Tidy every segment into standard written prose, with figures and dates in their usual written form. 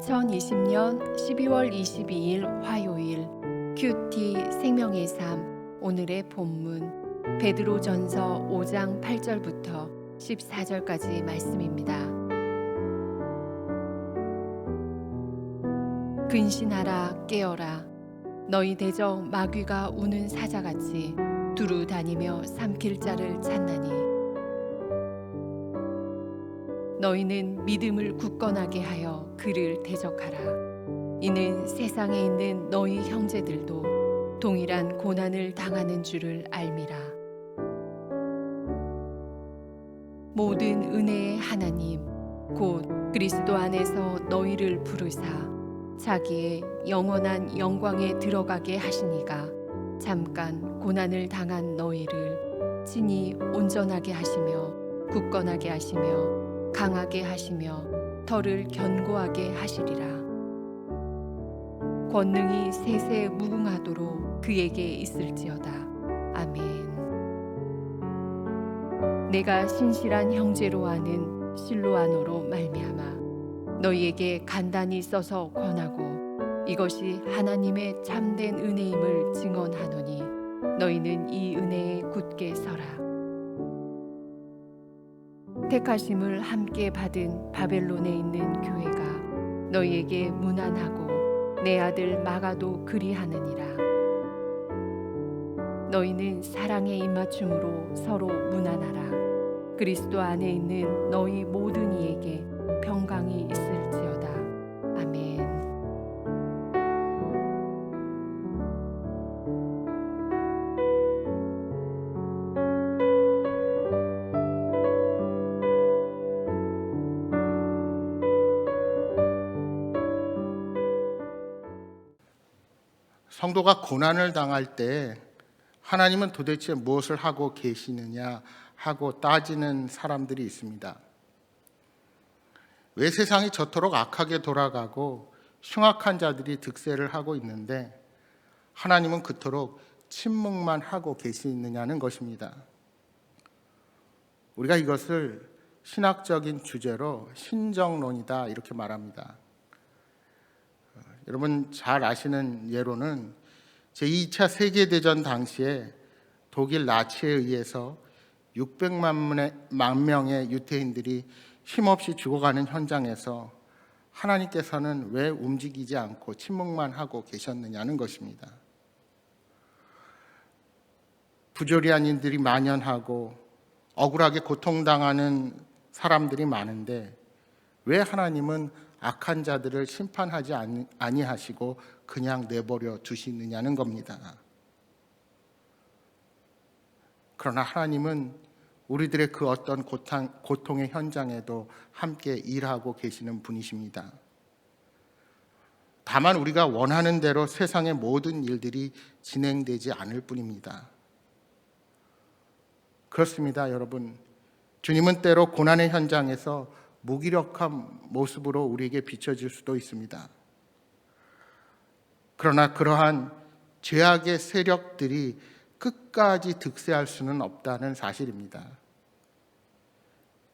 2020년 12월 22일 화요일 큐티 생명의 삶. 오늘의 본문 베드로전서 5장 8절부터 14절까지 말씀입니다. 근신하라, 깨어라. 너희 대적 마귀가 우는 사자같이 두루 다니며 삼킬 자를 찾나니 너희는 믿음을 굳건하게 하여 그를 대적하라. 이는 세상에 있는 너희 형제들도 동일한 고난을 당하는 줄을 알미라. 모든 은혜의 하나님 곧 그리스도 안에서 너희를 부르사 자기의 영원한 영광에 들어가게 하시니가 잠깐 고난을 당한 너희를 친히 온전하게 하시며 굳건하게 하시며 강하게 하시며 털을 견고하게 하시리라. 권능이 세세 무궁하도록 그에게 있을지어다. 아멘. 내가 신실한 형제로 아는 실로아노로 말미암아 너희에게 간단히 써서 권하고 이것이 하나님의 참된 은혜임을 증언하노니 너희는 이 은혜에 굳게 서라. 택하심을 함께 받은 바벨론에 있는 교회가 너희에게 문안하고 내 아들 마가도 그리하느니라. 너희는 사랑의 입맞춤으로 서로 문안하라. 그리스도 안에 있는 너희 모든 이에게 평강이 있을지어다. 아멘. 성도가 고난을 당할 때 하나님은 도대체 무엇을 하고 계시느냐 하고 따지는 사람들이 있습니다. 왜 세상이 저토록 악하게 돌아가고 흉악한 자들이 득세를 하고 있는데 하나님은 그토록 침묵만 하고 계시느냐는 것입니다. 우리가 이것을 신학적인 주제로 신정론이다 이렇게 말합니다. 여러분 잘 아시는 예로는 제2차 세계대전 당시에 독일 나치에 의해서 600만 명의 유태인들이 힘없이 죽어가는 현장에서 하나님께서는 왜 움직이지 않고 침묵만 하고 계셨느냐는 것입니다. 부조리한 일들이 만연하고 억울하게 고통당하는 사람들이 많은데 왜 하나님은 악한 자들을 심판하지 아니하시고 그냥 내버려 두시느냐는 겁니다. 그러나 하나님은 우리들의 그 어떤 고통의 현장에도 함께 일하고 계시는 분이십니다. 다만 우리가 원하는 대로 세상의 모든 일들이 진행되지 않을 뿐입니다. 그렇습니다, 여러분. 주님은 때로 고난의 현장에서 무기력한 모습으로 우리에게 비춰질 수도 있습니다. 그러나 그러한 죄악의 세력들이 끝까지 득세할 수는 없다는 사실입니다.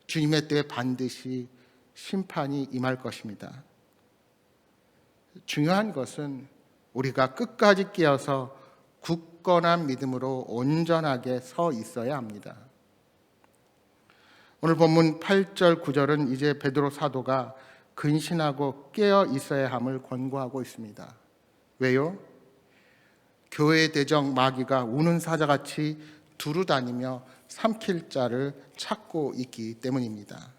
주님의 때에 반드시 심판이 임할 것입니다. 중요한 것은 우리가 끝까지 깨어서 굳건한 믿음으로 온전하게 서 있어야 합니다. 오늘 본문 8절 9절은 이제 베드로 사도가 근신하고 깨어 있어야 함을 권고하고 있습니다. 왜요? 교회의 대적 마귀가 우는 사자같이 두루 다니며 삼킬 자를 찾고 있기 때문입니다.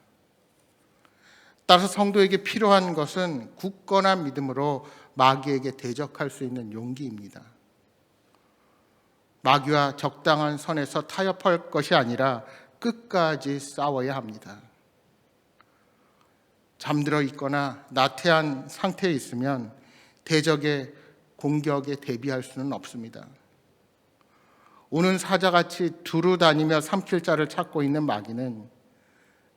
따라서 성도에게 필요한 것은 굳건한 믿음으로 마귀에게 대적할 수 있는 용기입니다. 마귀와 적당한 선에서 타협할 것이 아니라 끝까지 싸워야 합니다. 잠들어 있거나 나태한 상태에 있으면 대적의 공격에 대비할 수는 없습니다. 우는 사자같이 두루 다니며 삼킬 자를 찾고 있는 마귀는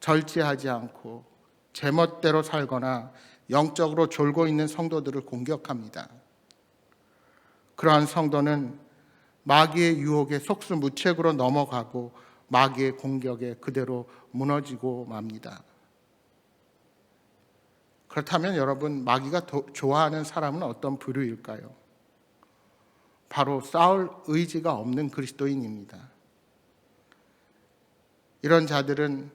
절제하지 않고 제멋대로 살거나 영적으로 졸고 있는 성도들을 공격합니다. 그러한 성도는 마귀의 유혹에 속수무책으로 넘어가고 마귀의 공격에 그대로 무너지고 맙니다. 그렇다면 여러분, 마귀가 좋아하는 사람은 어떤 부류일까요? 바로 싸울 의지가 없는 그리스도인입니다. 이런 자들은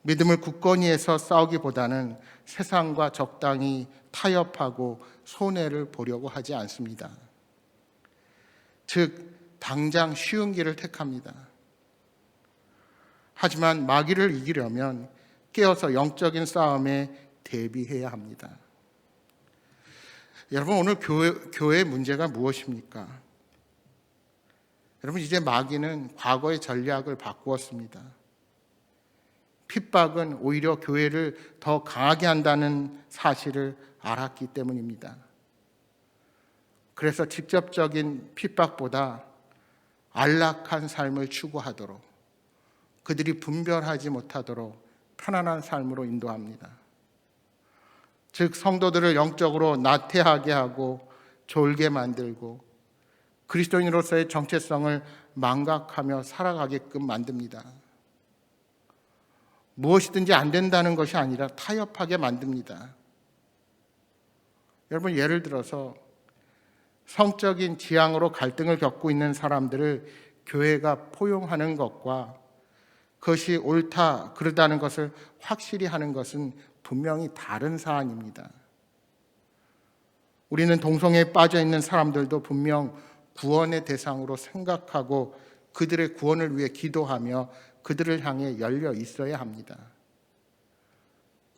믿음을 굳건히 해서 싸우기보다는 세상과 적당히 타협하고 손해를 보려고 하지 않습니다. 즉, 당장 쉬운 길을 택합니다. 하지만 마귀를 이기려면 깨어서 영적인 싸움에 대비해야 합니다. 여러분, 오늘 교회의 문제가 무엇입니까? 여러분, 이제 마귀는 과거의 전략을 바꾸었습니다. 핍박은 오히려 교회를 더 강하게 한다는 사실을 알았기 때문입니다. 그래서 직접적인 핍박보다 안락한 삶을 추구하도록, 그들이 분별하지 못하도록 편안한 삶으로 인도합니다. 즉, 성도들을 영적으로 나태하게 하고 졸게 만들고 그리스도인으로서의 정체성을 망각하며 살아가게끔 만듭니다. 무엇이든지 안 된다는 것이 아니라 타협하게 만듭니다. 여러분, 예를 들어서 성적인 지향으로 갈등을 겪고 있는 사람들을 교회가 포용하는 것과 그것이 옳다, 그르다는 것을 확실히 하는 것은 분명히 다른 사안입니다. 우리는 동성애에 빠져 있는 사람들도 분명 구원의 대상으로 생각하고 그들의 구원을 위해 기도하며 그들을 향해 열려 있어야 합니다.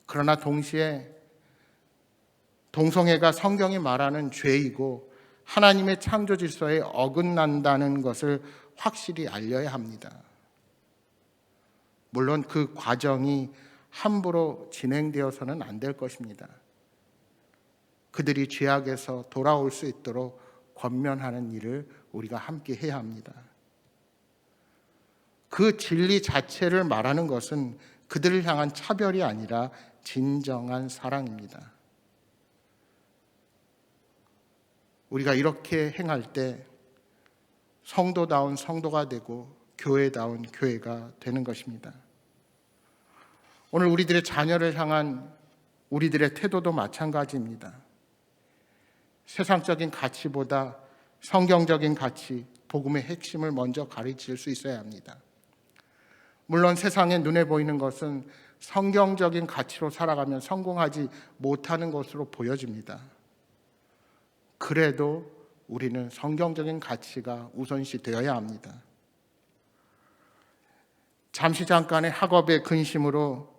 그러나 동시에 동성애가 성경이 말하는 죄이고 하나님의 창조 질서에 어긋난다는 것을 확실히 알려야 합니다. 물론 그 과정이 함부로 진행되어서는 안 될 것입니다. 그들이 죄악에서 돌아올 수 있도록 권면하는 일을 우리가 함께 해야 합니다. 그 진리 자체를 말하는 것은 그들을 향한 차별이 아니라 진정한 사랑입니다. 우리가 이렇게 행할 때 성도다운 성도가 되고 교회다운 교회가 되는 것입니다. 오늘 우리들의 자녀를 향한 우리들의 태도도 마찬가지입니다. 세상적인 가치보다 성경적인 가치, 복음의 핵심을 먼저 가르칠 수 있어야 합니다. 물론 세상에 눈에 보이는 것은 성경적인 가치로 살아가면 성공하지 못하는 것으로 보여집니다. 그래도 우리는 성경적인 가치가 우선시 되어야 합니다. 잠시 잠깐의 학업의 근심으로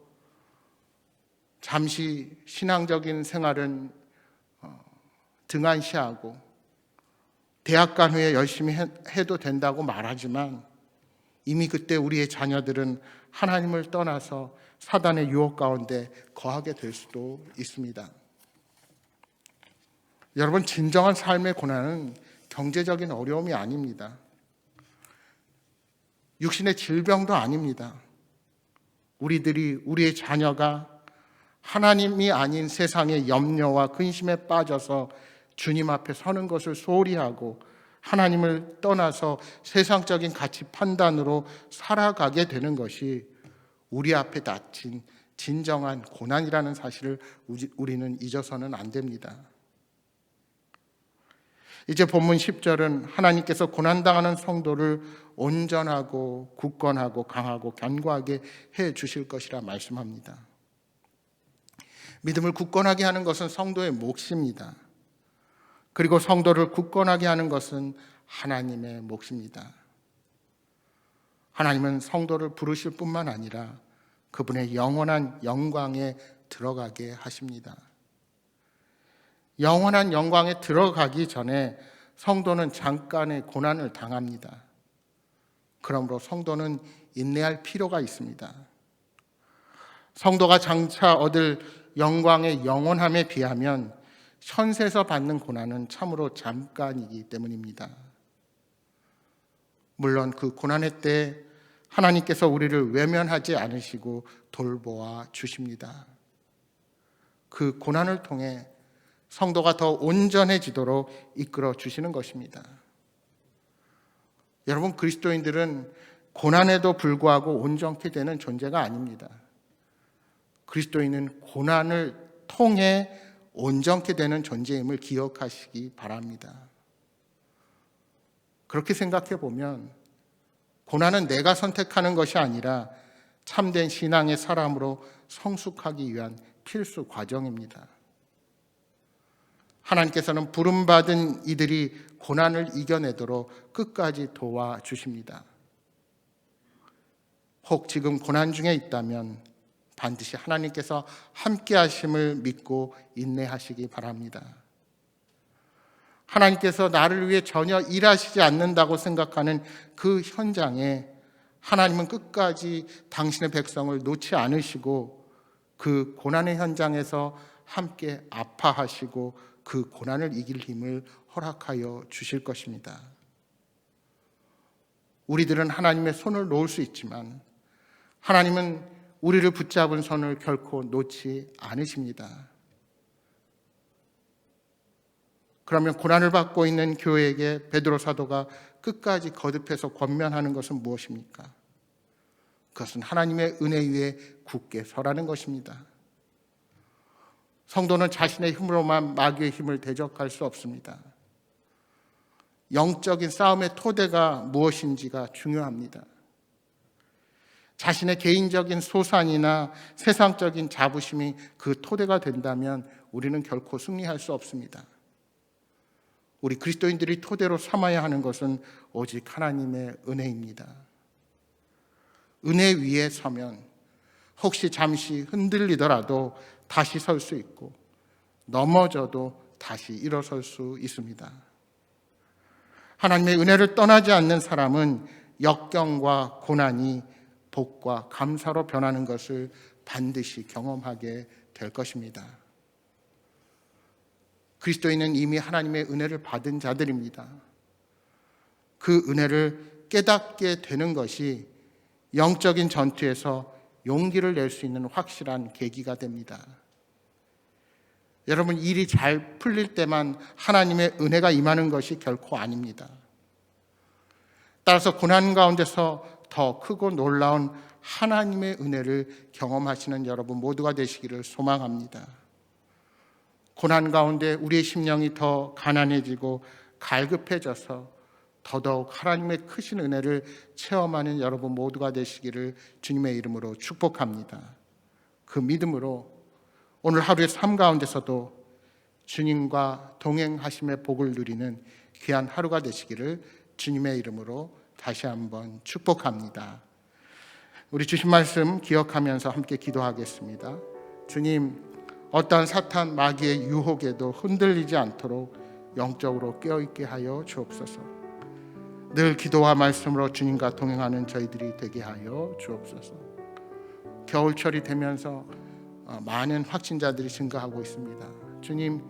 잠시 신앙적인 생활은 등한시하고 대학 간 후에 열심히 해도 된다고 말하지만 이미 그때 우리의 자녀들은 하나님을 떠나서 사단의 유혹 가운데 거하게 될 수도 있습니다. 여러분, 진정한 삶의 고난은 경제적인 어려움이 아닙니다. 육신의 질병도 아닙니다. 우리의 자녀가 하나님이 아닌 세상의 염려와 근심에 빠져서 주님 앞에 서는 것을 소홀히 하고 하나님을 떠나서 세상적인 가치 판단으로 살아가게 되는 것이 우리 앞에 닥친 진정한 고난이라는 사실을 우리는 잊어서는 안 됩니다. 이제 본문 10절은 하나님께서 고난당하는 성도를 온전하고 굳건하고 강하고 견고하게 해 주실 것이라 말씀합니다. 믿음을 굳건하게 하는 것은 성도의 몫입니다. 그리고 성도를 굳건하게 하는 것은 하나님의 몫입니다. 하나님은 성도를 부르실 뿐만 아니라 그분의 영원한 영광에 들어가게 하십니다. 영원한 영광에 들어가기 전에 성도는 잠깐의 고난을 당합니다. 그러므로 성도는 인내할 필요가 있습니다. 성도가 장차 얻을 영광의 영원함에 비하면 현세에서 받는 고난은 참으로 잠깐이기 때문입니다. 물론 그 고난의 때 하나님께서 우리를 외면하지 않으시고 돌보아 주십니다. 그 고난을 통해 성도가 더 온전해지도록 이끌어 주시는 것입니다. 여러분, 그리스도인들은 고난에도 불구하고 온전케 되는 존재가 아닙니다. 그리스도인은 고난을 통해 온전케 되는 존재임을 기억하시기 바랍니다. 그렇게 생각해 보면 고난은 내가 선택하는 것이 아니라 참된 신앙의 사람으로 성숙하기 위한 필수 과정입니다. 하나님께서는 부름받은 이들이 고난을 이겨내도록 끝까지 도와주십니다. 혹 지금 고난 중에 있다면 반드시 하나님께서 함께 하심을 믿고 인내하시기 바랍니다. 하나님께서 나를 위해 전혀 일하시지 않는다고 생각하는 그 현장에 하나님은 끝까지 당신의 백성을 놓지 않으시고 그 고난의 현장에서 함께 아파하시고 그 고난을 이길 힘을 허락하여 주실 것입니다. 우리들은 하나님의 손을 놓을 수 있지만 하나님은 우리를 붙잡은 손을 결코 놓지 않으십니다. 그러면 고난을 받고 있는 교회에게 베드로 사도가 끝까지 거듭해서 권면하는 것은 무엇입니까? 그것은 하나님의 은혜 위에 굳게 서라는 것입니다. 성도는 자신의 힘으로만 마귀의 힘을 대적할 수 없습니다. 영적인 싸움의 토대가 무엇인지가 중요합니다. 자신의 개인적인 소산이나 세상적인 자부심이 그 토대가 된다면 우리는 결코 승리할 수 없습니다. 우리 그리스도인들이 토대로 삼아야 하는 것은 오직 하나님의 은혜입니다. 은혜 위에 서면 혹시 잠시 흔들리더라도 다시 설 수 있고 넘어져도 다시 일어설 수 있습니다. 하나님의 은혜를 떠나지 않는 사람은 역경과 고난이 복과 감사로 변하는 것을 반드시 경험하게 될 것입니다. 그리스도인은 이미 하나님의 은혜를 받은 자들입니다. 그 은혜를 깨닫게 되는 것이 영적인 전투에서 용기를 낼 수 있는 확실한 계기가 됩니다. 여러분, 일이 잘 풀릴 때만 하나님의 은혜가 임하는 것이 결코 아닙니다. 따라서 고난 가운데서 더 크고 놀라운 하나님의 은혜를 경험하시는 여러분 모두가 되시기를 소망합니다. 고난 가운데 우리의 심령이 더 가난해지고 갈급해져서 더더욱 하나님의 크신 은혜를 체험하는 여러분 모두가 되시기를 주님의 이름으로 축복합니다. 그 믿음으로 오늘 하루의 삶 가운데서도 주님과 동행하심의 복을 누리는 귀한 하루가 되시기를 주님의 이름으로 다시 한번 축복합니다. 우리 주신 말씀 기억하면서 함께 기도하겠습니다. 주님, 어떠한 사탄 마귀의 유혹에도 흔들리지 않도록 영적으로 깨어있게 하여 주옵소서. 늘 기도와 말씀으로 주님과 동행하는 저희들이 되게 하여 주옵소서. 겨울철이 되면서 많은 확진자들이 증가하고 있습니다. 주님,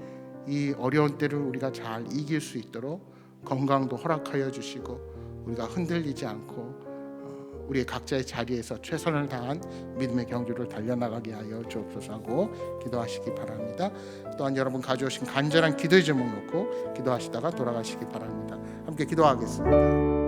이 어려운 때를 우리가 잘 이길 수 있도록 건강도 허락하여 주시고 우리가 흔들리지 않고 우리의 각자의 자리에서 최선을 다한 믿음의 경주를 달려나가게 하여 주옵소서 하고 기도하시기 바랍니다. 또한 여러분 가져오신 간절한 기도의 제목 놓고 기도하시다가 돌아가시기 바랍니다. 함께 기도하겠습니다.